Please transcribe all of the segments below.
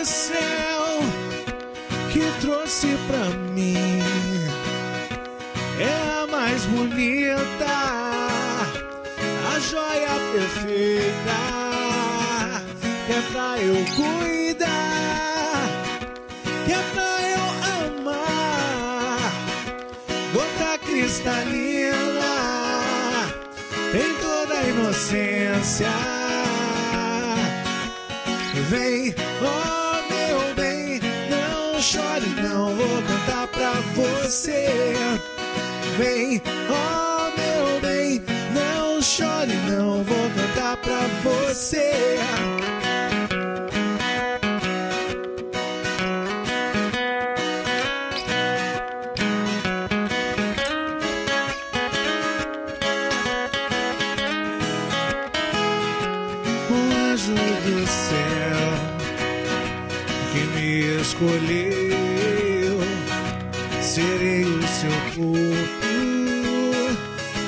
do céu que trouxe pra mim é a mais bonita, a joia perfeita, que é pra eu cuidar, que é pra eu amar. Gota cristalina, tem toda a inocência. Vem, oh meu bem, não chore não, vou cantar pra você. Vem, oh meu bem, não chore não, vou cantar pra você. O anjo do céu que me escolheu, serei o seu corpo,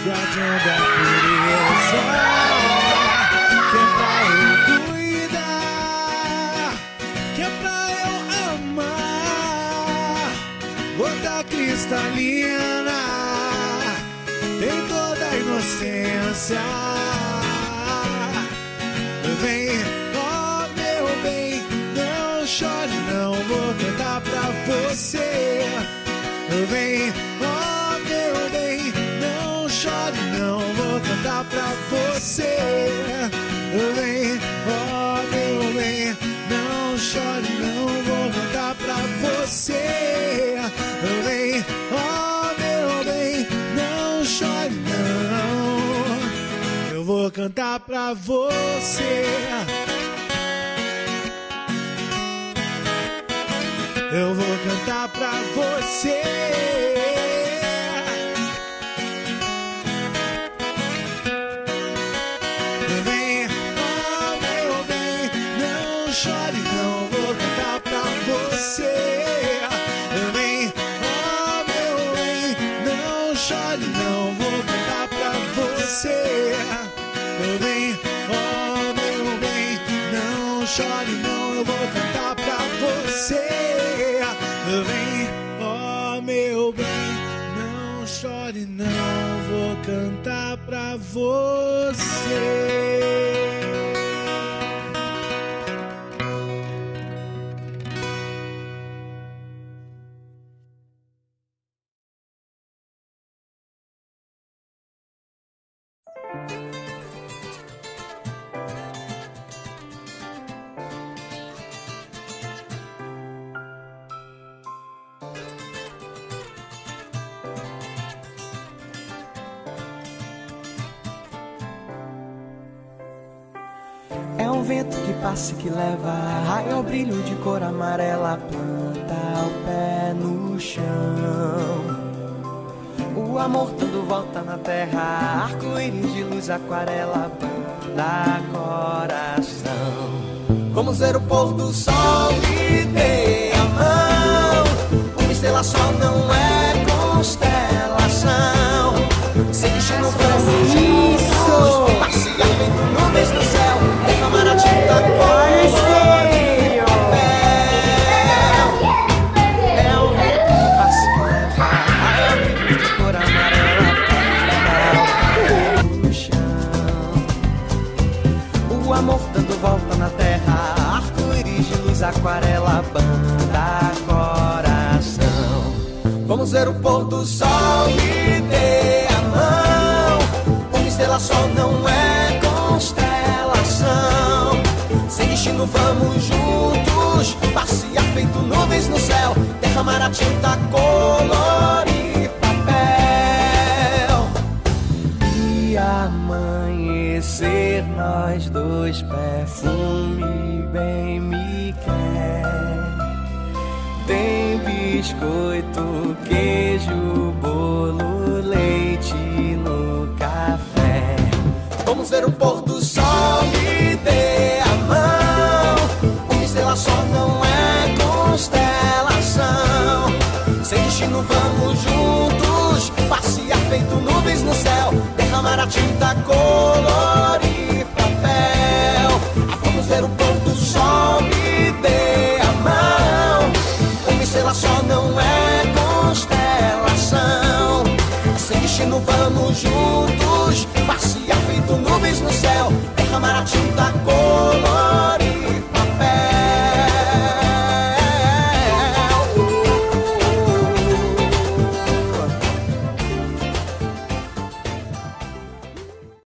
guardião da pureza, que é pra eu cuidar, que é pra eu amar. Gota cristalina, tem toda a inocência. Vem, oh meu bem, não chore não, vou cantar pra você. Vem, oh meu bem, não chore não, vou cantar pra você. Vem, oh meu bem, não chore não, vou cantar pra você. Vem, oh meu bem, não chore não, eu vou cantar pra você. Eu vou cantar pra você. Vem, oh meu bem, não chore não, vou cantar pra você. Vem, oh meu bem, não chore não, vou cantar pra você. Vem, oh meu bem, não chore não, eu vou cantar pra você. Vem, oh meu bem, não chore não, vou cantar pra você. É um vento que passa e que leva raio ao brilho de cor amarela, planta o pé no chão. O amor tudo volta na terra, arco-íris de luz, aquarela, banda coração. Vamos ver o pôr do sol, me dê a mão. Uma estrela só não é constelação. Sem destino vamos juntos, passear feito nuvens no céu, derramar a tinta colorida papel. É o vento que passa e leva raio brilho de cor amarela, no chão. O amor dando volta na terra, arco-íris de luz, aquarela, banda coração. Vamos ver o pôr do sol, me dê a mão. Uma estrela só não é constelação. Sem destino vamos juntos, passear feito nuvens no céu, derramar a tinta, colorir papel. E amanhecer nós dois, perfume bem me quer. Tem biscoito, queijo, bolo, leite no café. Vamos ver o pôr do sol, me dê a mão. Uma estrela só não é constelação. Sem destino vamos juntos, passear feito nuvens no céu, derramar a tinta, colorir papel. Vamos ver o pôr do sol, me dê a Itamaraty.